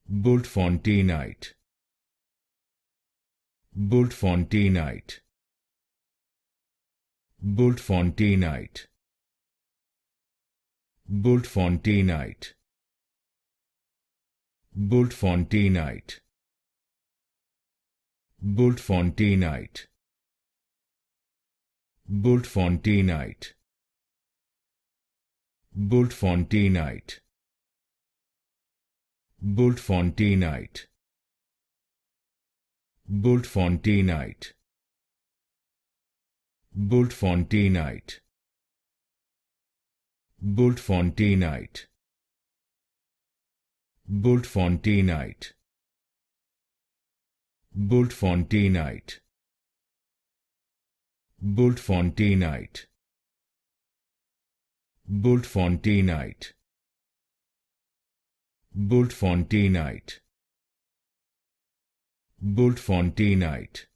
Bultfonteinite, Bultfonteinite, Bultfonteinite, Bultfonteinite, Bultfonteinite, Bultfonteinite, Bultfonteinite, Bultfonteinite, Bultfonteinite, Bultfonteinite, Bultfonteinite, Bultfonteinite, Bultfonteinite, Bultfonteinite, Bultfonteinite, Bultfonteinite, Bultfonteinite, Bultfonteinite,